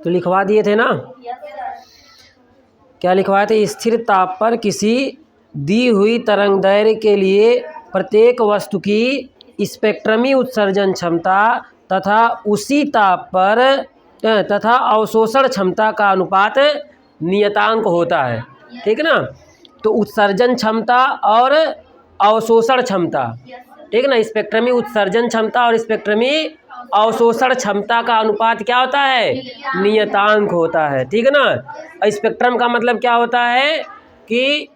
तो लिखवा दिए थे ना, क्या लिखवाए थे? स्थिर ताप पर किसी दी हुई तरंगदैर्घ्य के लिए प्रत्येक वस्तु की स्पेक्ट्रमी उत्सर्जन क्षमता तथा उसी ताप पर तथा अवशोषण क्षमता का अनुपात नियतांक होता है। ठीक है ना? तो उत्सर्जन क्षमता और अवशोषण क्षमता, ठीक है ना, स्पेक्ट्रमी उत्सर्जन क्षमता और स्पेक्ट्रमी अवशोषण क्षमता का अनुपात क्या होता है? नियतांक होता है। ठीक है ना? स्पेक्ट्रम का मतलब क्या होता है कि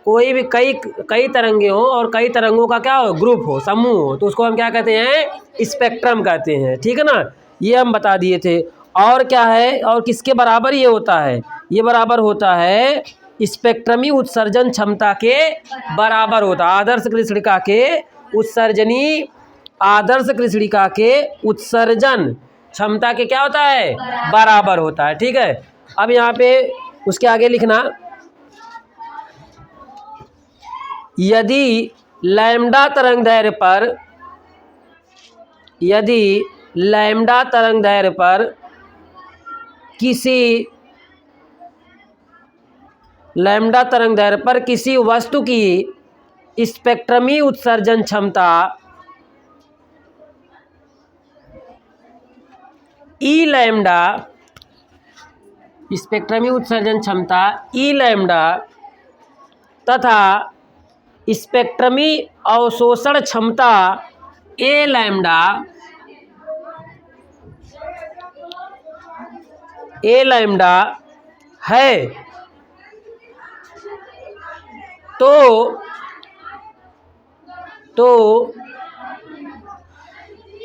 कोई भी कई तरंगे हो और कई तरंगों का क्या हो? ग्रुप हो, समूह हो, तो उसको हम क्या कहते हैं? स्पेक्ट्रम कहते हैं। ठीक है ना? ये हम बता दिए थे। और क्या है, और किसके बराबर ये होता है? ये बराबर होता है स्पेक्ट्रमी उत्सर्जन क्षमता के बराबर होता है। आदर्श कृष्णिका के उत्सर्जन क्षमता के क्या होता है? बराबर होता है। ठीक है? अब यहाँ पे उसके आगे लिखना, यदि लैम्डा तरंगदैर्घ्य पर किसी वस्तु की स्पेक्ट्रमी उत्सर्जन क्षमता ई लैम्डा, स्पेक्ट्रमी उत्सर्जन क्षमता ई लैम्डा तथा स्पेक्ट्रमी अवशोषण क्षमता ए लैम्डा है, तो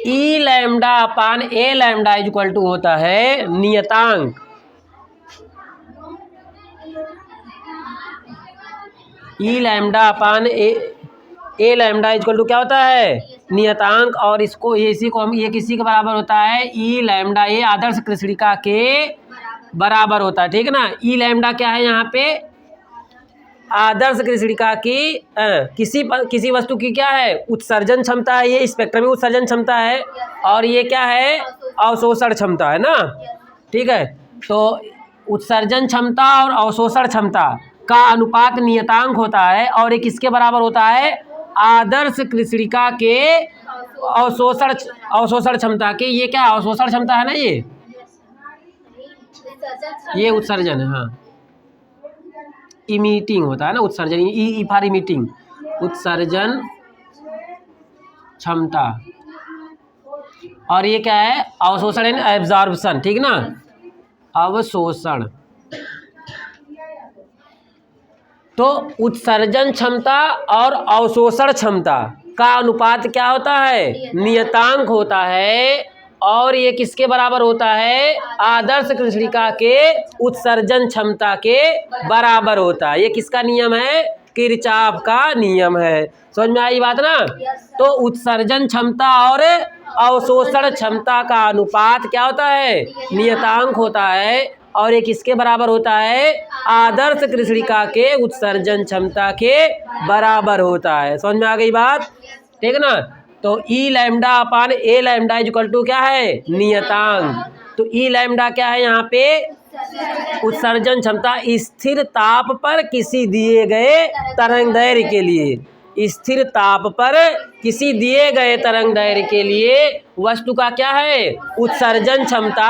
e lambda upon A lambda equal to होता है नियतांक। E lambda upon A lambda equal to क्या होता है? नियतांक। और इसको ये किसी के बराबर होता है? ई लैम्डा, ये आदर्श कृष्णिका के बराबर होता है। ठीक है ना? ई लैम्डा क्या है यहाँ पे? आदर्श कृष्णिका की किसी वस्तु की क्या है? उत्सर्जन क्षमता है, ये स्पेक्ट्रमी उत्सर्जन क्षमता है, और ये क्या है? अवशोषण क्षमता है ना। ठीक है? तो उत्सर्जन क्षमता और अवशोषण क्षमता का अनुपात नियतांक होता है, और ये किसके बराबर होता है? आदर्श कृष्णिका के अवशोषण क्षमता के। ये क्या अवशोषण क्षमता है ना, ये उत्सर्जन है। हाँ, इमिटिंग होता है ना, उत्सर्जन, ई फॉर इमिटिंग, उत्सर्जन क्षमता। और ये क्या है? अवशोषण एंड एब्जॉर्प्शन। ठीक ना? अवशोषण। तो उत्सर्जन क्षमता और अवशोषण क्षमता का अनुपात क्या होता है? नियतांक होता है। और ये किसके बराबर होता है? आदर्श कृष्णिका के उत्सर्जन क्षमता के बराबर होता है। ये किसका नियम है? किरचॉफ का नियम है। समझ में आई बात ना? तो उत्सर्जन क्षमता और अवशोषण क्षमता का अनुपात क्या होता है? नियतांक होता है। और ये किसके बराबर होता है? आदर्श कृष्णिका के उत्सर्जन क्षमता के बराबर होता है। समझ में आ गई बात? ठीक है ना? तो e lambda upon A lambda equal to क्या है? नियतांक। तो ई लैम्डा क्या है यहाँ पे? उत्सर्जन क्षमता स्थिर ताप पर किसी दिए गए तरंगदैर्घ्य के लिए। स्थिर ताप पर किसी दिए गए तरंगदैर्घ्य के लिए वस्तु का क्या है? उत्सर्जन क्षमता।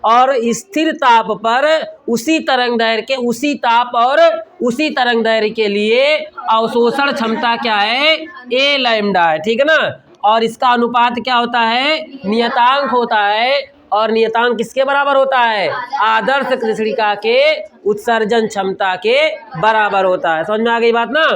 और स्थिर ताप पर उसी तरंगदैर्घ्य के उसी ताप और उसी तरंगदैर्घ्य के लिए अवशोषण क्षमता क्या है? ए लैम्डा है। ठीक है ना? और इसका अनुपात क्या होता है? नियतांक होता है। और नियतांक किसके बराबर होता है? आदर्श कृष्णिका के उत्सर्जन क्षमता के बराबर होता है। समझ में आ गई बात ना?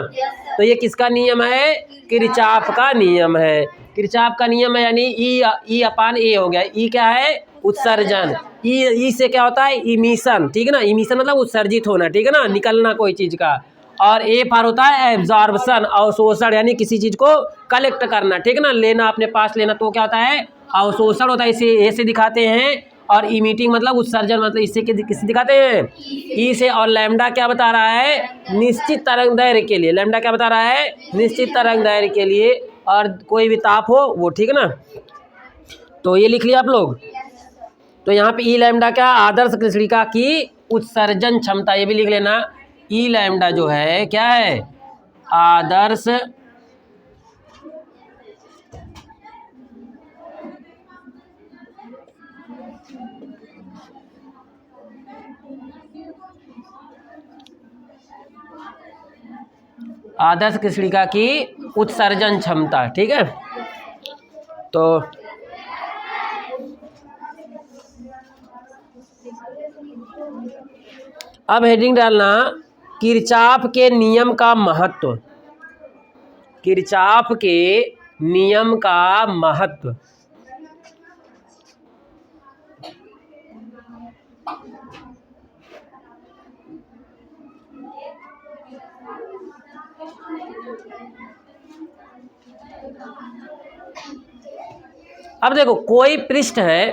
तो ये किसका नियम है? किरचॉफ का नियम है। किरचॉफ का नियम है, यानी ई अपान ए हो गया। ई क्या है? उत्सर्जन। ई से क्या होता है? इमिशन। ठीक है ना? इमिशन मतलब उत्सर्जित होना। ठीक है ना? निकलना कोई चीज का। और ए पर होता है एब्जॉर्प्शन, अवशोषण, यानी किसी चीज को कलेक्ट करना। ठीक है ना? लेना, अपने पास लेना, तो क्या होता है? अवशोषण होता है। इसे ए से दिखाते हैं। और इमिटिंग मतलब उत्सर्जन, मतलब इससे किससे दिखाते हैं? ई से। और लैम्डा क्या बता रहा है? निश्चित तरंगदैर्घ्य के लिए। लैम्डा क्या बता रहा है? निश्चित तरंगदैर्घ्य के लिए, और कोई भी ताप हो वो। ठीक है ना? तो ये लिख लिया आप लोग। तो यहाँ पे ई लैम्डा क्या, आदर्श कृष्णिका की उत्सर्जन क्षमता, ये भी लिख लेना। ई लैम्डा जो है क्या है, आदर्श आदर्श कृष्णिका की उत्सर्जन क्षमता। ठीक है, तो अब हेडिंग डालना किरचॉफ के नियम का महत्व। किरचॉफ के नियम का महत्व। अब देखो कोई पृष्ठ है,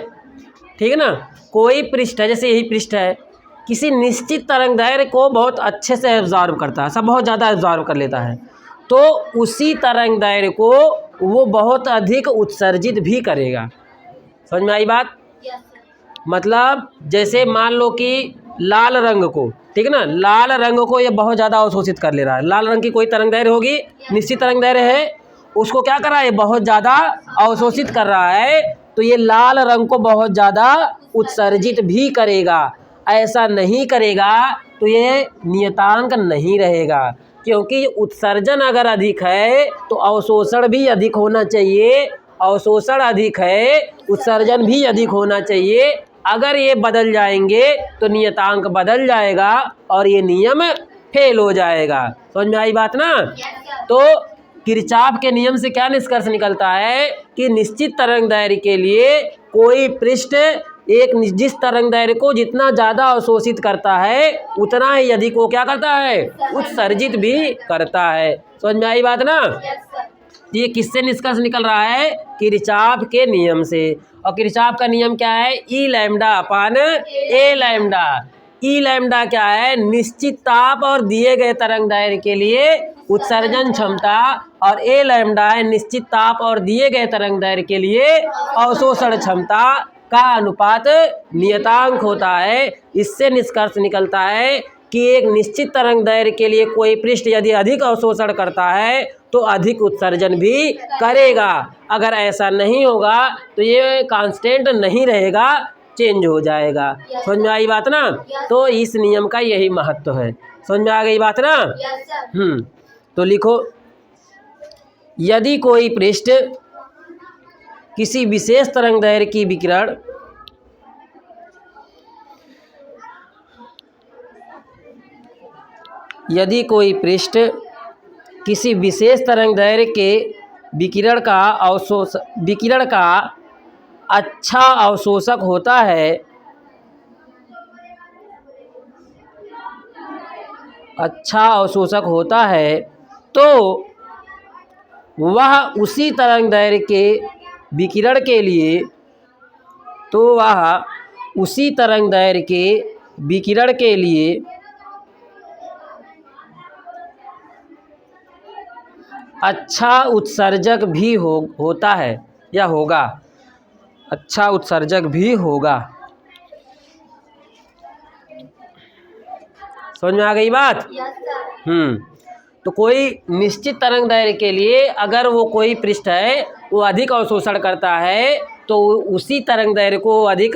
ठीक है ना, कोई पृष्ठ है, जैसे यही पृष्ठ है, किसी निश्चित तरंग दैर्घ्य को बहुत अच्छे से एब्जॉर्व करता है, सब बहुत ज़्यादा एब्जॉर्व कर लेता है, तो उसी तरंग दैर्घ्य को वो बहुत अधिक उत्सर्जित भी करेगा। समझ में आई बात? मतलब जैसे मान लो कि लाल रंग को, ठीक है ना, लाल रंग को ये बहुत ज़्यादा अवशोषित कर ले रहा है। लाल रंग की कोई तरंग दैर्घ्य होगी, निश्चित तरंग दैर्घ्य है, उसको क्या कर रहा है, बहुत ज़्यादा अवशोषित कर रहा है, तो ये लाल रंग को बहुत ज़्यादा उत्सर्जित भी करेगा। ऐसा नहीं करेगा तो ये नियतांक नहीं रहेगा, क्योंकि उत्सर्जन अगर अधिक है तो अवशोषण भी अधिक होना चाहिए, अवशोषण अधिक है उत्सर्जन भी अधिक होना चाहिए। अगर ये बदल जाएंगे तो नियतांक बदल जाएगा और ये नियम फेल हो जाएगा। समझ में आई बात ना? तो किरचॉफ के नियम से क्या निष्कर्ष निकलता है कि निश्चित तरंग दैर्घ्य के लिए कोई पृष्ठ एक जिस तरंग दैर्घ्य को जितना ज़्यादा अवशोषित करता है उतना ही अधिक वो क्या करता है, उत्सर्जित भी करता है। समझ में आई बात ना? ये किससे निष्कर्ष निकल रहा है, किरचॉफ के नियम से। और किरचॉफ का नियम क्या है, ई lambda upon A lambda. E lambda क्या है, निश्चित ताप और दिए गए तरंग दैर्घ्य के लिए उत्सर्जन क्षमता, और ए लैम्डा है निश्चित ताप और दिए गए तरंग दैर्घ्य के लिए अवशोषण क्षमता का अनुपात नियतांक होता है। इससे निष्कर्ष निकलता है कि एक निश्चित तरंग दैर्घ्य के लिए कोई पृष्ठ यदि अधिक अवशोषण करता है तो अधिक उत्सर्जन भी करेगा। अगर ऐसा नहीं होगा तो ये कांस्टेंट नहीं रहेगा, चेंज हो जाएगा। समझ में आई बात ना? तो इस नियम का यही महत्व है। समझ में आ गई बात ना? तो लिखो, यदि कोई पृष्ठ किसी विशेष तरंग दैर्घ्य की विकिरण यदि कोई पृष्ठ किसी विशेष तरंग दैर्घ्य के विकिरण का अच्छा अवशोषक होता है, अच्छा अवशोषक होता है, तो वह उसी तरंग दैर्घ्य के विकिरण के लिए अच्छा उत्सर्जक भी होता है या होगा, अच्छा उत्सर्जक भी होगा। समझ में आ गई बात? तो कोई निश्चित तरंग दैर्घ्य के लिए अगर वो कोई पृष्ठ है वो अधिक अवशोषण करता है तो उसी तरंग दैर्घ्य को अधिक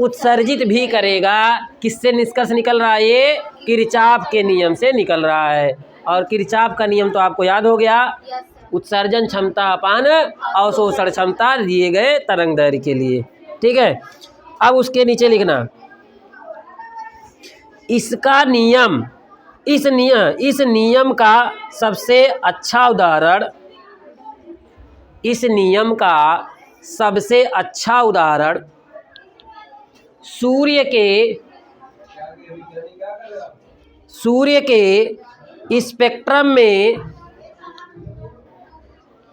उत्सर्जित भी करेगा। किससे निष्कर्ष निकल रहा है? ये किरचॉफ के नियम से निकल रहा है। और किरचॉफ का नियम तो आपको याद हो गया, उत्सर्जन क्षमता अपान अवशोषण क्षमता दिए गए तरंग दैर्घ्य के लिए। ठीक है, अब उसके नीचे लिखना इसका नियम, इस नियम का सबसे अच्छा उदाहरण, इस नियम का सबसे अच्छा उदाहरण सूर्य के स्पेक्ट्रम में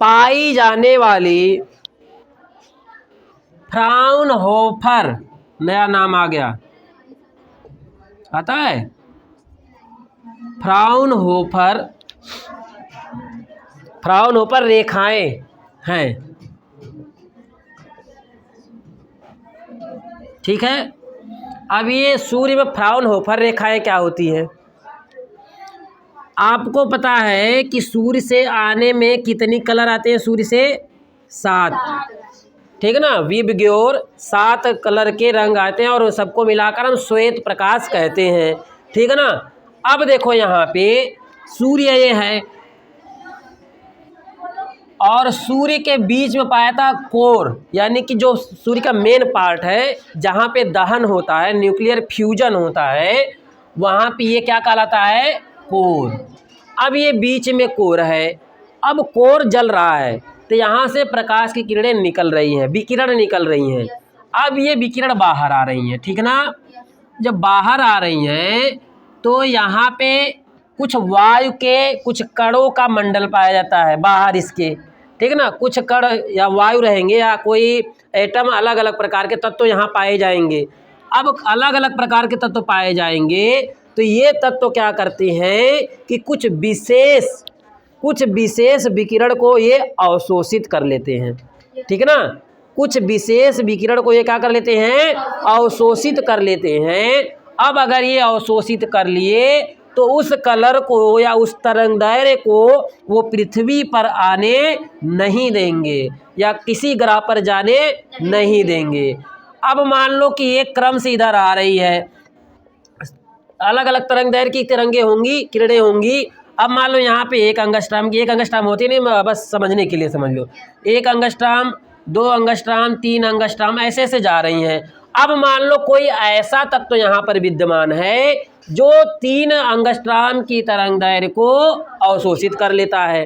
पाई जाने वाली फ्राउनहोफर, नया नाम आ गया, आता है फ्राउनहोफर रेखाएं हैं। ठीक है। अब ये सूर्य में फ्राउनहोफर रेखाएं क्या होती हैं? आपको पता है कि सूर्य से आने में कितनी कलर आते हैं? सूर्य से 7, ठीक है ना। विबग्योर 7 कलर के रंग आते हैं और सबको मिलाकर हम श्वेत प्रकाश कहते हैं, ठीक है ना। अब देखो यहाँ पे सूर्य ये है और सूर्य के बीच में पाया था कोर, यानी कि जो सूर्य का मेन पार्ट है जहाँ पे दहन होता है, न्यूक्लियर फ्यूजन होता है, वहाँ पे ये क्या कहलाता है? कोर। अब ये बीच में कोर है, अब कोर जल रहा है तो यहाँ से प्रकाश की किरणें निकल रही हैं, विकिरण निकल रही हैं। अब ये विकिरण बाहर आ रही हैं, ठीक ना। जब बाहर आ रही हैं तो यहाँ पे कुछ वायु के कुछ कणों का मंडल पाया जाता है बाहर इसके, ठीक है ना। कुछ कण या वायु रहेंगे या कोई एटम, अलग अलग प्रकार के तत्व यहाँ पाए जाएंगे। अब अलग अलग प्रकार के तत्व पाए जाएंगे तो ये तत्व क्या करते हैं कि कुछ विशेष विकिरण को ये अवशोषित कर लेते हैं, ठीक है ना। कुछ विशेष विकिरण को ये क्या कर लेते हैं? अवशोषित कर लेते हैं। अब अगर ये अवशोषित कर लिए तो उस कलर को या उस तरंग दायरे को वो पृथ्वी पर आने नहीं देंगे या किसी ग्रह पर जाने नहीं देंगे। अब मान लो कि एक क्रम से इधर आ रही है, अलग अलग तरंग दैर्घ्य की तिरंगे होंगी, किरणें होंगी। अब मान लो यहाँ पे एक अंगस्ट्राम की, एक अंगस्ट्राम होती नहीं, बस समझने के लिए समझ लो, 1 अंगस्ट्राम, 2 अंगस्ट्राम, 3 अंगस्ट्राम, ऐसे ऐसे जा रही हैं। अब मान लो कोई ऐसा तत्व यहाँ पर विद्यमान है जो 3 अंगस्ट्राम की तरंग दैर्घ्य को अवशोषित कर लेता है,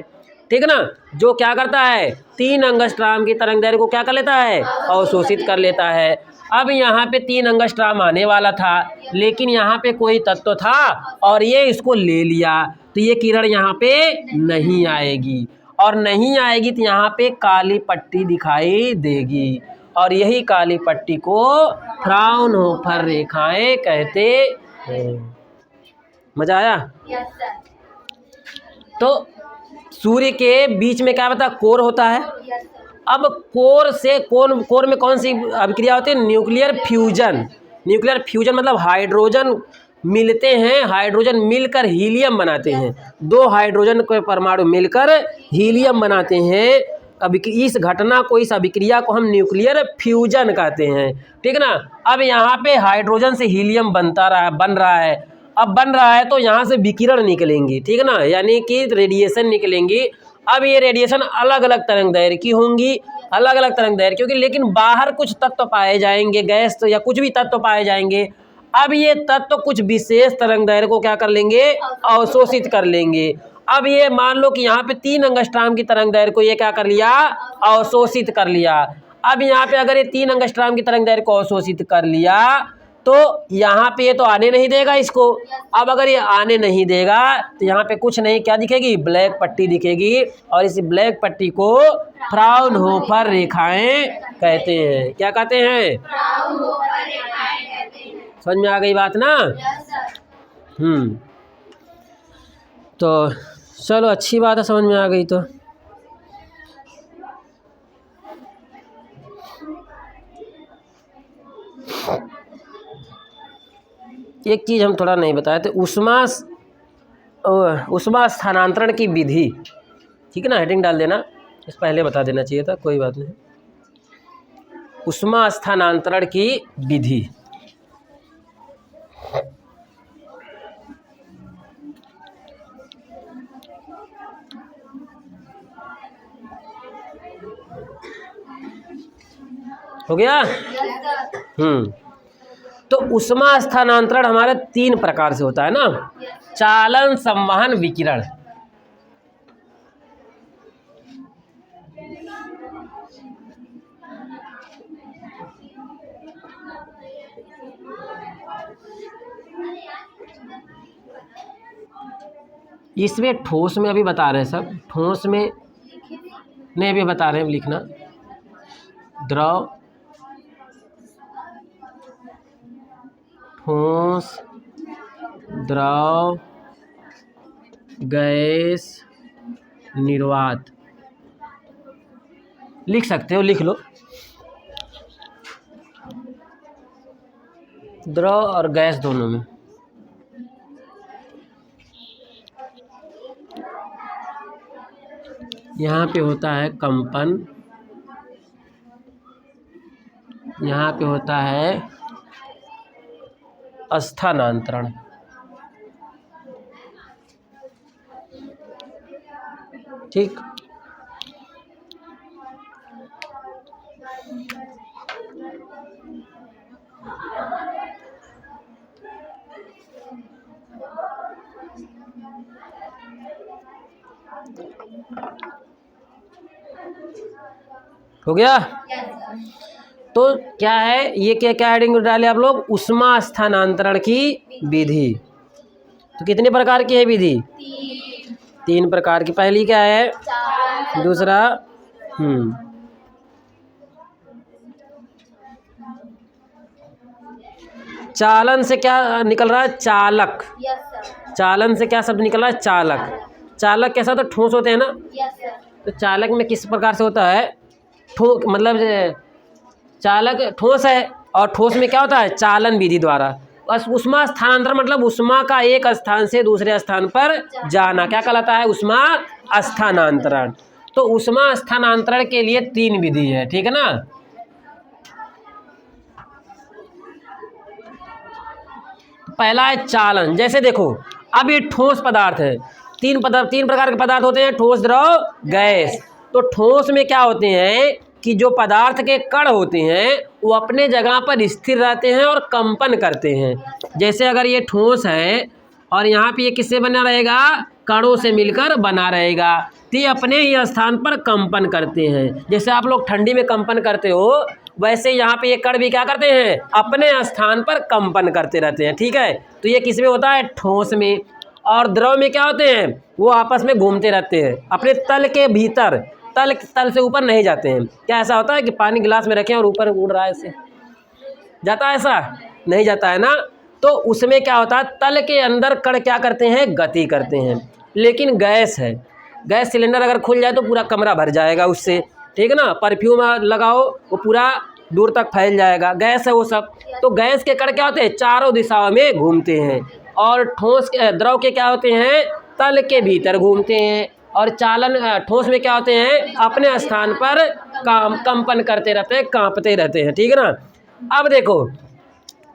ठीक है ना। जो क्या करता है? 3 अंगस्ट्राम की तरंग दैर्घ्य को क्या कर लेता है? अवशोषित कर लेता है। अब यहाँ पे 3 अंगस्ट्राम आने वाला था, लेकिन यहाँ पे कोई तत्व था और ये इसको ले लिया, तो ये किरण यहाँ पे नहीं आएगी, और नहीं आएगी तो यहाँ पे काली पट्टी दिखाई देगी, और यही काली पट्टी को फ्राउनहोफर रेखाएं कहते हैं। मजा आया? तो सूर्य के बीच में क्या बता? कोर होता है। अब कोर में कौन सी अभिक्रिया होती है? Nuclear fusion. न्यूक्लियर फ्यूजन मतलब हाइड्रोजन मिलते हैं, हाइड्रोजन मिलकर हीलियम बनाते हैं। 2 हाइड्रोजन के परमाणु मिलकर हीलियम बनाते हैं। अब इस घटना को, इस अभिक्रिया को हम न्यूक्लियर फ्यूजन कहते हैं, ठीक है ना। अब यहाँ पे हाइड्रोजन से हीलियम बन रहा है। अब बन रहा है तो यहाँ से विकिरण निकलेंगी, ठीक है ना, यानी कि रेडिएशन निकलेंगी। अब ये रेडिएशन अलग अलग तरंग दैर्घ्य की होंगी, अलग अलग तरंग दैर्घ्य क्योंकि, लेकिन बाहर कुछ तत्व पाए जाएंगे, गैस तो या कुछ भी तत्व पाए जाएंगे। अब ये तत्व कुछ विशेष तरंग दैर्घ्य को क्या कर लेंगे? अवशोषित कर लेंगे। अब ये मान लो कि यहाँ पे 3 अंगस्ट्राम की तरंग दैर्घ्य को ये क्या कर लिया? अवशोषित कर लिया। अब यहाँ पे अगर ये 3 अंगस्ट्राम की तरंग दैर्घ्य को अवशोषित कर लिया तो यहाँ पे ये तो आने नहीं देगा इसको। अब अगर ये आने नहीं देगा तो यहाँ पे कुछ नहीं, क्या दिखेगी? ब्लैक पट्टी दिखेगी, और इस ब्लैक पट्टी को फ्राउनहोफर रेखाएं कहते हैं। क्या कहते हैं? समझ में आ गई बात ना? तो चलो, अच्छी बात है, समझ में आ गई तो। एक चीज़ हम थोड़ा नहीं बताए थे, उष्मा स्थानांतरण की विधि, ठीक है ना। हेडिंग डाल देना, इस पहले बता देना चाहिए था, कोई बात नहीं। उष्मा स्थानांतरण की विधि। हो गया? तो उष्मा स्थानांतरण हमारे 3 प्रकार से होता है ना। चालन, संवहन, विकिरण। इसमें ठोस में अभी बता रहे हैं सब, ठोस में नहीं अभी बता रहे हैं लिखना। द्रव, ठोस, द्रव, गैस, निर्वात। लिख सकते हो, लिख लो। द्रव और गैस दोनों में। यहाँ पे होता है कंपन, यहाँ पे होता है स्थानांतरण। ठीक, हो गया। तो क्या है ये, क्या क्या हेडिंग डाले आप लोग, ऊष्मा स्थानांतरण की विधि। तो कितने प्रकार की है विधि? 3 प्रकार की। पहली क्या है? दूसरा चालन से क्या निकल रहा है? चालक। चालन से क्या शब्द निकल रहा है? चालक। चालक कैसा होता है? ठोस होते हैं ना। तो चालक में किस प्रकार से होता है? मतलब चालक ठोस है, और ठोस में क्या होता है? चालन विधि द्वारा। बस ऊष्मा स्थानांतरण मतलब ऊष्मा का एक स्थान से दूसरे स्थान पर जाना, क्या कहलाता है? ऊष्मा स्थानांतरण। तो ऊष्मा स्थानांतरण के लिए 3 विधि है, ठीक है ना। पहला है चालन। जैसे देखो, अब ये ठोस पदार्थ है, 3 प्रकार के पदार्थ होते हैं, ठोस, द्रव, गैस। तो ठोस में क्या होते हैं कि जो पदार्थ के कण होते हैं वो अपने जगह पर स्थिर रहते हैं और कंपन करते हैं। जैसे अगर ये ठोस है और यहाँ पे ये किससे बना रहेगा? कणों से मिलकर बना रहेगा, तो ये अपने ही स्थान पर कंपन करते हैं। जैसे आप लोग ठंडी में कंपन करते हो, वैसे यहाँ पे ये कण भी क्या करते हैं? अपने स्थान पर कंपन करते रहते हैं, ठीक है। तो ये किस में होता है? ठोस में। और द्रव में क्या होते हैं? वो आपस में घूमते रहते हैं अपने तल के भीतर, तल से ऊपर नहीं जाते हैं। क्या ऐसा होता है कि पानी गिलास में रखें और ऊपर उड़ रहा है, ऐसे जाता है? ऐसा नहीं जाता है ना। तो उसमें क्या होता है? तल के अंदर कण क्या करते हैं? गति करते हैं। लेकिन गैस है, गैस सिलेंडर अगर खुल जाए तो पूरा कमरा भर जाएगा उससे, ठीक है ना। परफ्यूम लगाओ वो पूरा दूर तक फैल जाएगा, गैस है वो सब। तो गैस के कण क्या होते हैं? चारों दिशाओं में घूमते हैं। और ठोस द्रव के क्या होते हैं? तल के भीतर घूमते हैं। और चालन ठोस में क्या होते हैं? अपने स्थान पर कंपन करते रहते हैं, कांपते रहते हैं, ठीक है ना। अब देखो,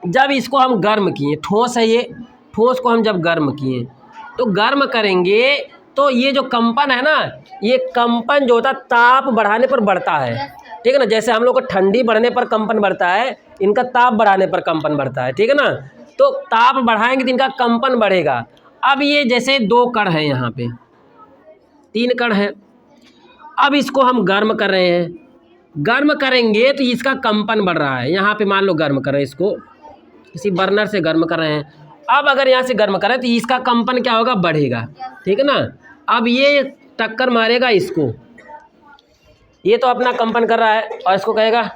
जब इसको हम गर्म किए, ठोस है ये, ठोस को हम जब गर्म किए तो गर्म करेंगे तो ये जो कंपन है ना, ये कंपन जो होता है ताप बढ़ाने पर बढ़ता है, ठीक है ना। जैसे हम लोग को ठंडी बढ़ने पर कंपन बढ़ता है, इनका ताप बढ़ाने पर कंपन बढ़ता है, ठीक है ना। तो ताप बढ़ाएंगे तो इनका कंपन बढ़ेगा। अब ये जैसे 2 कण हैं, यहाँ पे 3 कण हैं। अब इसको हम गर्म कर रहे हैं, गर्म करेंगे तो इसका कंपन बढ़ रहा है। यहाँ पे मान लो गर्म कर रहे हैं, इसको किसी बर्नर से गर्म कर रहे हैं। अब अगर यहाँ से गर्म करें तो इसका कंपन क्या होगा? बढ़ेगा, ठीक है ना। अब ये टक्कर मारेगा इसको, ये तो अपना कंपन कर रहा है, और इसको कहेगा,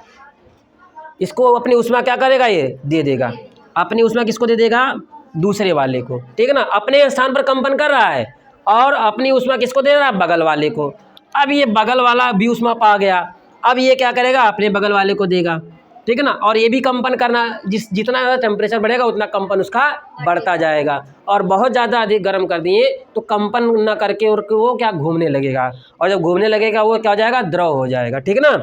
इसको अपनी ऊष्मा क्या करेगा? ये दे देगा अपनी ऊष्मा। किसको दे देगा? दूसरे वाले को, ठीक है ना। अपने स्थान पर कंपन कर रहा है और अपनी ऊष्मा किसको दे रहा है? बगल वाले को। अब ये बगल वाला भी ऊष्मा पा गया, अब ये क्या करेगा? अपने बगल वाले को देगा, ठीक है ना। और ये भी कंपन करना, जितना ज़्यादा टेम्परेचर बढ़ेगा उतना कंपन उसका बढ़ता जाएगा। और बहुत ज़्यादा अधिक गर्म कर दिए तो कंपन ना करके और वो क्या घूमने लगेगा, और जब घूमने लगेगा वो क्या हो जाएगा? द्रव हो जाएगा, ठीक है ना,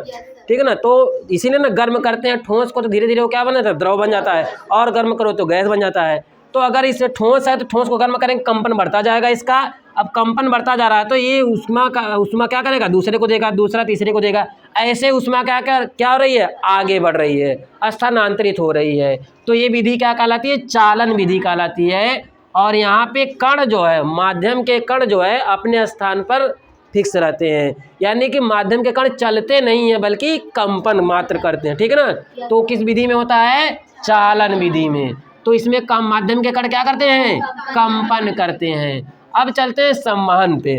ठीक है ना। तो इसीलिए ना गर्म करते हैं ठोस को, तो धीरे धीरे वो क्या बन जाता है? द्रव बन जाता है। और गर्म करो तो गैस बन जाता है। तो अगर इसे ठोस है तो ठोस को गर्म करेंगे, कंपन बढ़ता जाएगा इसका। अब कंपन बढ़ता जा रहा है तो ये ऊष्मा क्या करेगा? दूसरे को देगा, दूसरा तीसरे को देगा। ऐसे ऊष्मा क्या हो रही है? आगे बढ़ रही है, स्थानांतरित हो रही है। तो ये विधि क्या कहलाती है? चालन विधि कहलाती है। और यहाँ पे कण जो है, माध्यम के कण जो है अपने स्थान पर फिक्स रहते हैं, यानी कि माध्यम के कण चलते नहीं हैं बल्कि कंपन मात्र करते हैं, ठीक है ना। तो किस विधि में होता है? चालन विधि में। तो इसमें कम माध्यम के कण क्या करते हैं? कंपन करते हैं। अब चलते हैं संवहन पे।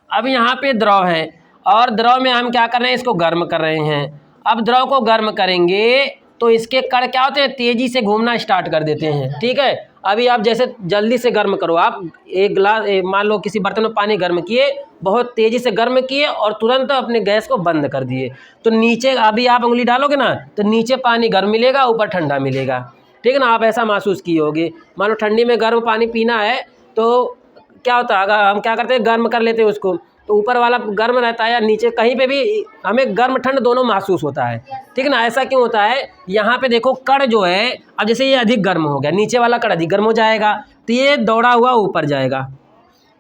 अब यहाँ पे द्रव है और द्रव में हम क्या कर रहे हैं? इसको गर्म कर रहे हैं। अब द्रव को गर्म करेंगे तो इसके कण क्या होते हैं? तेजी से घूमना स्टार्ट कर देते हैं, ठीक है। अभी आप जैसे जल्दी से गर्म करो, आप एक गिलास मान लो किसी बर्तन में पानी गर्म किए, बहुत तेज़ी से गर्म किए और तुरंत अपने गैस को बंद कर दिए, तो नीचे अभी आप उंगली डालोगे ना तो नीचे पानी गर्म मिलेगा, ऊपर ठंडा मिलेगा, ठीक है ना। आप ऐसा महसूस किए होगे, मान लो ठंडी में गर्म पानी पीना है तो क्या होता है, अगर हम क्या करते हैं गर्म कर लेते हैं उसको, तो ऊपर वाला गर्म रहता है या नीचे कहीं पे भी हमें गर्म ठंड दोनों महसूस होता है, ठीक है ना। ऐसा क्यों होता है, यहाँ पे देखो कण जो है, अब जैसे ये अधिक गर्म हो गया, नीचे वाला कण अधिक गर्म हो जाएगा तो ये दौड़ा हुआ ऊपर जाएगा,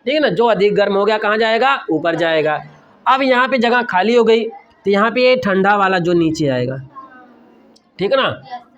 ठीक है ना। जो अधिक गर्म हो गया कहाँ जाएगा, ऊपर जाएगा। अब यहाँ पे जगह खाली हो गई तो यहाँ पे ये ठंडा वाला जो नीचे आएगा, ठीक है ना।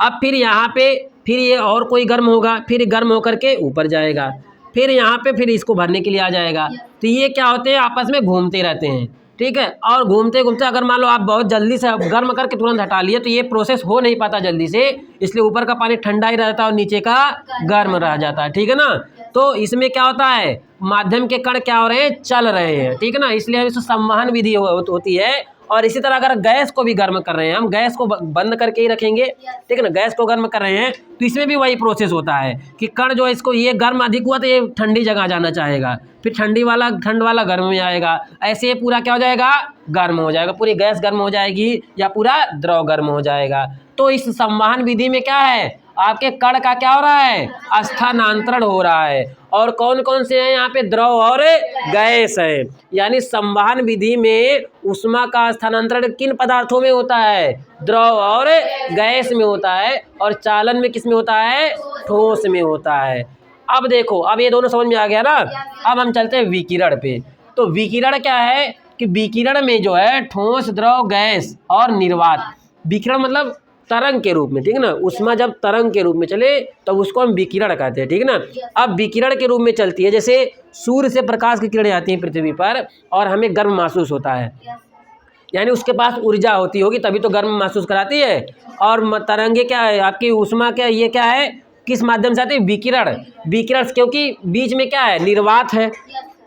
अब फिर यहाँ पे फिर ये और कोई गर्म होगा, फिर गर्म होकर के ऊपर जाएगा, फिर यहाँ पे फिर इसको भरने के लिए आ जाएगा। तो ये क्या होते हैं, आपस में घूमते रहते हैं, ठीक है। और घूमते घूमते अगर मान लो आप बहुत जल्दी से गर्म करके तुरंत हटा लिए तो ये प्रोसेस हो नहीं पाता जल्दी से, इसलिए ऊपर का पानी ठंडा ही रहता है और नीचे का गर्म रह जाता है, ठीक है ना। तो इसमें क्या होता है, माध्यम के कण क्या हो रहे हैं, चल रहे हैं, ठीक है ना। इसलिए इसमें संवहन विधि होती है। और इसी तरह अगर गैस को भी गर्म कर रहे हैं, हम गैस को बंद करके ही रखेंगे, ठीक है ना, गैस को गर्म कर रहे हैं तो इसमें भी वही प्रोसेस होता है कि कण जो है इसको ये गर्म अधिक हुआ तो ये ठंडी जगह जाना चाहेगा, फिर ठंड वाला गर्म में आएगा, ऐसे ये पूरा क्या हो जाएगा, गर्म हो जाएगा, पूरी गैस गर्म हो जाएगी या पूरा द्रव गर्म हो जाएगा। तो इस संवहन विधि में क्या है, आपके कण का क्या हो रहा है, स्थानांतरण हो रहा है। और कौन कौन से हैं यहाँ पे, द्रव और गैस है। यानी संवहन विधि में ऊष्मा का स्थानांतरण किन पदार्थों में होता है, द्रव और गैस में होता है, और चालन में किस में होता है, ठोस में होता है। अब देखो, अब ये दोनों समझ में आ गया ना। अब हम चलते हैं विकिरण पे। तो विकिरण क्या है कि विकिरण में जो है ठोस, द्रव, गैस और निर्वात, विकिरण मतलब तरंग के रूप में, ठीक है ना। ऊष्मा जब तरंग के रूप में चले तो उसको हम विकिरण कहते हैं, ठीक है ना। अब विकिरण के रूप में चलती है, जैसे सूर्य से प्रकाश की किरणें आती हैं पृथ्वी पर और हमें गर्म महसूस होता है, यानी उसके पास ऊर्जा होती होगी तभी तो गर्म महसूस कराती है। और तरंगे क्या है, आपकी ऊष्मा क्या, ये क्या है, किस माध्यम से आती है, विकिरण। विकिरण क्योंकि बीच में क्या है, निर्वात है,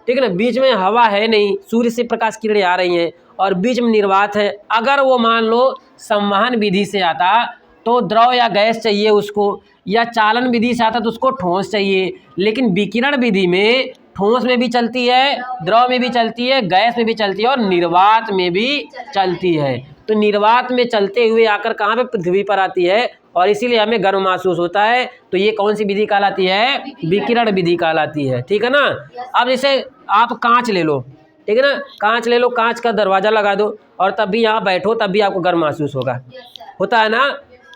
ठीक है ना, बीच में हवा है नहीं, सूर्य से प्रकाश की किरणें आ रही हैं और बीच में निर्वात है। अगर वो मान लो संवहन विधि से आता तो द्रव या गैस चाहिए उसको, या चालन विधि से आता तो उसको ठोस चाहिए। लेकिन विकिरण विधि में ठोस में भी चलती है, द्रव में भी चलती है, गैस में भी चलती है और निर्वात में भी चलती है। तो निर्वात में चलते हुए आकर कहाँ पे, पृथ्वी पर आती है और इसीलिए हमें गर्म महसूस होता है। तो ये कौन सी विधि कहलाती है, विकिरण विधि कहलाती है, ठीक है ना। अब जैसे आप कांच ले लो, ठीक है ना, कांच ले लो, कांच का दरवाज़ा लगा दो और तब भी यहाँ बैठो तब भी आपको गर्म महसूस होता है ना।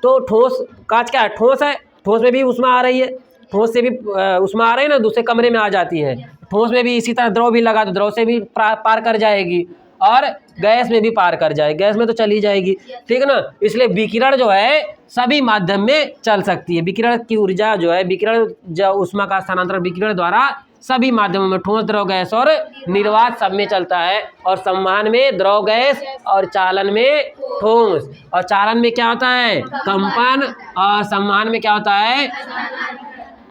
तो ठोस, कांच क्या है, ठोस है, ठोस में भी ऊष्मा आ रही है, ठोस से भी ऊष्मा आ रही है ना, दूसरे कमरे में आ जाती है। ठोस में भी इसी तरह द्रव भी लगा दो, द्रव से भी पार कर जाएगी और गैस में भी पार कर जाएगी, गैस में तो चली जाएगी, ठीक है ना। इसलिए विकिरण जो है सभी माध्यम में चल सकती है। विकिरण की ऊर्जा जो है, विकिरण जो ऊष्मा का स्थानांतरण विकिरण द्वारा सभी माध्यमों में, ठोस, द्रव, गैस और निर्वात सब में चलता है। और संवहन में द्रव, गैस, और चालन में ठोस। और चालन में क्या होता है, कंपन, और संवहन में क्या होता है,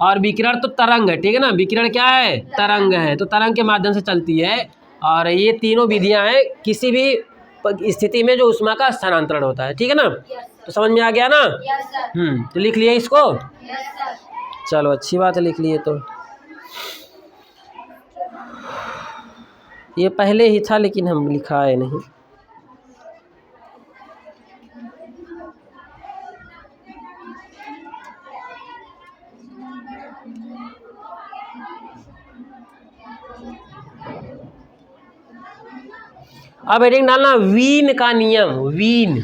और विकिरण तो तरंग है, ठीक है ना, विकिरण क्या है, तरंग है, तो तरंग के माध्यम से चलती है। और ये तीनों विधियां हैं किसी भी स्थिति में जो ऊष्मा का स्थानांतरण होता है, ठीक है ना। तो समझ में आ गया ना। तो लिख लिए इसको, चलो अच्छी बात है, लिख लिए। तो ये पहले ही था लेकिन हम लिखाए नहीं। अब हेडिंग डालना वीन का नियम, वीन।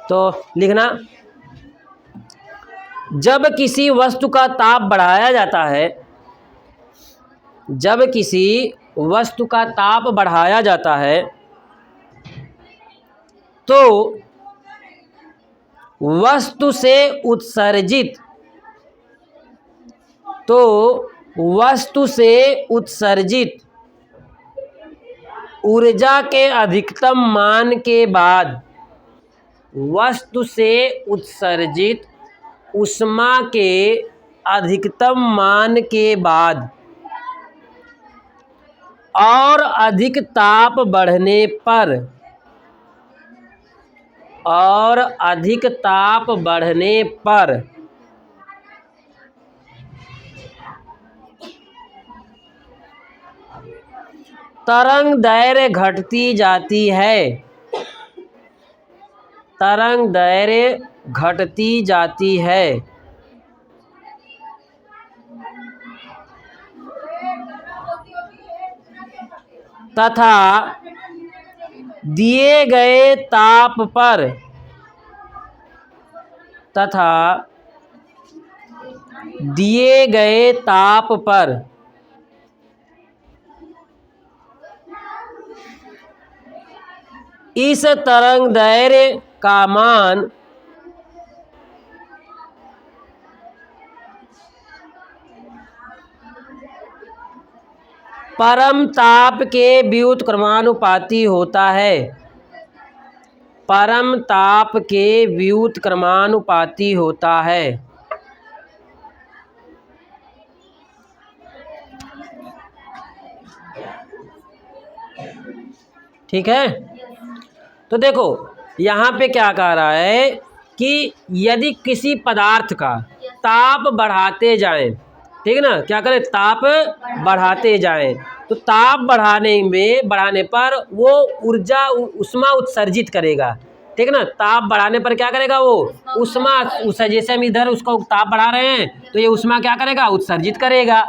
तो लिखना, जब किसी वस्तु का ताप बढ़ाया जाता है, जब किसी वस्तु का ताप बढ़ाया जाता है तो वस्तु से उत्सर्जित, तो वस्तु से उत्सर्जित ऊर्जा के अधिकतम मान के बाद, वस्तु से उत्सर्जित ऊष्मा के अधिकतम मान के बाद और अधिक ताप बढ़ने पर, और अधिक ताप बढ़ने पर तरंग दैर्घ्य घटती जाती है, तरंग दैर्घ्य घटती जाती है। तथा दिए गए ताप पर, तथा दिए गए ताप पर इस तरंग दैर्घ्य का मान परम ताप के व्युत्क्रमानुपाती होता है, परम ताप के व्युत्क्रमानुपाती होता है। ठीक है, तो देखो यहाँ पे क्या कह रहा है कि यदि किसी पदार्थ का ताप बढ़ाते जाएं, ठीक है ना, क्या करें, ताप बढ़ाते जाएं, तो ताप बढ़ाने पर वो ऊर्जा उष्मा उत्सर्जित करेगा, ठीक है ना। ताप बढ़ाने पर क्या करेगा, वो उष्मा जैसे हम इधर उसको ताप बढ़ा रहे हैं तो ये उष्मा क्या करेगा, उत्सर्जित करेगा।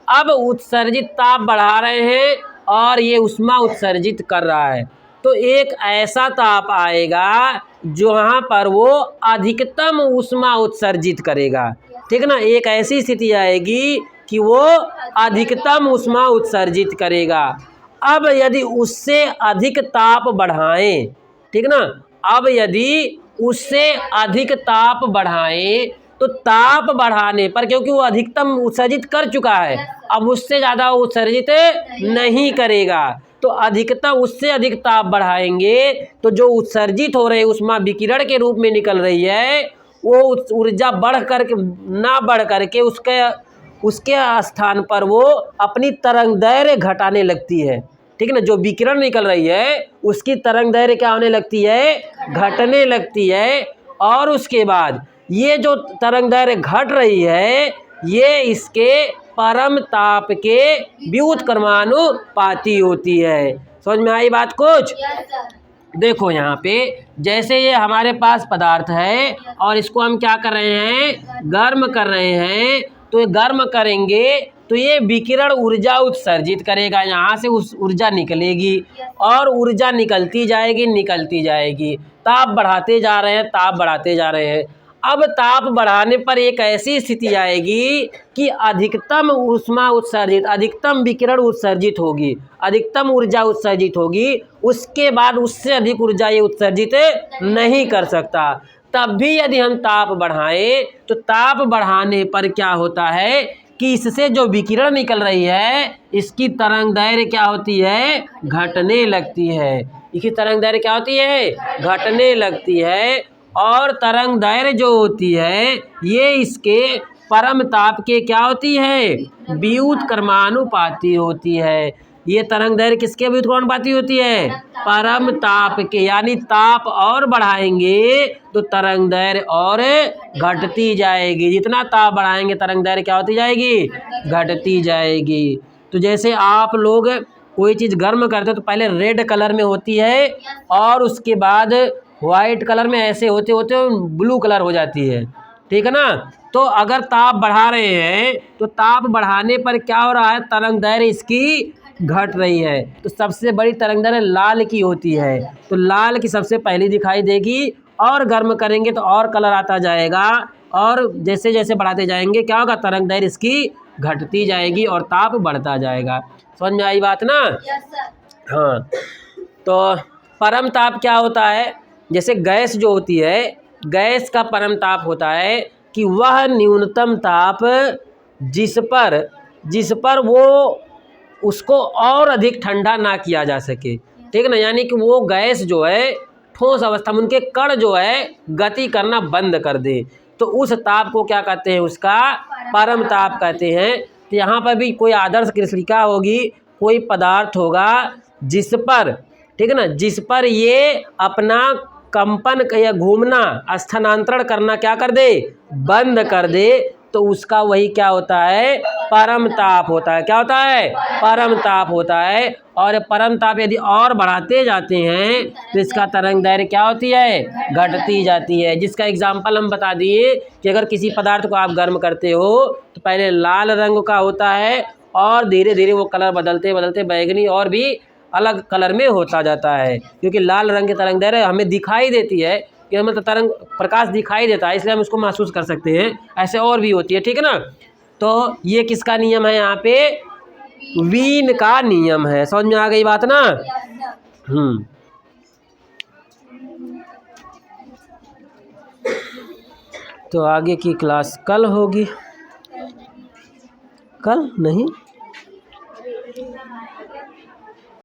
अब उत्सर्जित ताप बढ़ा रहे हैं और ये उष्मा उत्सर्जित कर रहा है, तो एक ऐसा ताप आएगा जहाँ पर वो अधिकतम उष्मा उत्सर्जित करेगा, ठीक है ना। एक ऐसी स्थिति आएगी कि वो अधिकतम उष्मा उत्सर्जित करेगा। अब यदि उससे अधिक ताप बढ़ाएं, ठीक ना, अब यदि उससे अधिक ताप बढ़ाएं तो ताप बढ़ाने पर, क्योंकि वो अधिकतम उत्सर्जित कर चुका है, अब उससे ज़्यादा उत्सर्जित नहीं करेगा, तो अधिकतम उससे अधिक ताप बढ़ाएंगे तो जो उत्सर्जित हो रहे उष्मा विकिरण के रूप में निकल रही है वो ऊर्जा ना बढ़ करके उसके स्थान पर वो अपनी तरंग दैर्घ्य घटाने लगती है, ठीक है ना। जो विकिरण निकल रही है उसकी तरंग दैर्घ्य क्या होने लगती है, घटने लगती है। और उसके बाद ये जो तरंग दैर्घ्य घट रही है ये इसके परम ताप के व्युत्क्रमानुपाती होती है। समझ में आई बात कुछ? देखो यहाँ पे जैसे ये हमारे पास पदार्थ है और इसको हम क्या कर रहे हैं, गर्म कर रहे हैं, तो ये गर्म करेंगे तो ये विकिरण ऊर्जा उत्सर्जित करेगा, यहाँ से उस ऊर्जा निकलेगी और ऊर्जा निकलती जाएगी। ताप बढ़ाते जा रहे हैं, ताप बढ़ाते जा रहे हैं। अब ताप बढ़ाने पर एक ऐसी स्थिति आएगी कि अधिकतम उष्मा उत्सर्जित, अधिकतम विकिरण उत्सर्जित होगी, अधिकतम ऊर्जा उत्सर्जित होगी, उसके बाद उससे अधिक ऊर्जा ये उत्सर्जित नहीं कर सकता। तब भी यदि हम ताप बढ़ाएं तो ताप बढ़ाने पर क्या होता है कि इससे जो विकिरण निकल रही है इसकी तरंग दैर्घ्य क्या होती है, घटने लगती है। इसकी तरंग दैर्घ्य क्या होती है, घटने लगती है। और तरंग दैर्घ्य जो होती है ये इसके परम ताप के क्या होती है, व्युत्क्रमानुपाती होती है। ये तरंग दैर्घ्य किसके व्युत्क्रमानुपाती होती है, परम ताप के। यानी ताप और बढ़ाएंगे तो तरंग दैर्घ्य और घटती जाएगी, जितना ताप बढ़ाएंगे तरंग दैर्घ्य क्या होती जाएगी, घटती जाएगी। तो जैसे आप लोग कोई चीज़ गर्म करते हो तो पहले रेड कलर में होती है और उसके बाद वाइट कलर में ऐसे होते होते ब्लू कलर हो जाती है, ठीक है ना। तो अगर ताप बढ़ा रहे हैं तो ताप बढ़ाने पर क्या हो रहा है, तरंग दैर्घ्य इसकी घट रही है। तो सबसे बड़ी तरंग दैर्घ्य लाल की होती है, तो लाल की सबसे पहली दिखाई देगी और गर्म करेंगे तो और कलर आता जाएगा और जैसे जैसे बढ़ाते जाएंगे क्या होगा, तरंग दैर्घ्य इसकी घटती जाएगी और ताप बढ़ता जाएगा। समझ में आई बात ना? हाँ, तो परम ताप क्या होता है, जैसे गैस जो होती है, गैस का परम ताप होता है कि वह न्यूनतम ताप जिस पर वो उसको और अधिक ठंडा ना किया जा सके, ठीक है ना। यानी कि वो गैस जो है ठोस अवस्था में उनके कण जो है गति करना बंद कर दे, तो उस ताप को क्या कहते हैं, उसका परम ताप कहते हैं। तो यहाँ पर भी कोई आदर्श कृष्णिका होगी कोई पदार्थ होगा जिस पर, ठीक है ना, जिस पर ये अपना कंपन या घूमना, स्थानांतरण करना क्या कर दे, बंद कर दे, तो उसका वही क्या होता है, परम ताप होता है। क्या होता है, परम ताप होता है। और परम ताप यदि और बढ़ाते जाते हैं तो इसका तरंग दैर्घ्य क्या होती है, घटती जाती है। जिसका एग्जाम्पल हम बता दिए कि अगर किसी पदार्थ को आप गर्म करते हो तो पहले लाल रंग का होता है और धीरे धीरे वो कलर बदलते बदलते बैगनी और भी अलग कलर में होता जाता है, क्योंकि लाल रंग की तरंग दैर्घ्य हमें दिखाई देती है कि हमें तो तरंग प्रकाश दिखाई देता है, इसलिए हम उसको महसूस कर सकते हैं। ऐसे और भी होती है, ठीक है ना। तो ये किसका नियम है, यहाँ पे वीन का नियम है। समझ में आ गई बात ना। तो आगे की क्लास कल होगी, कल नहीं।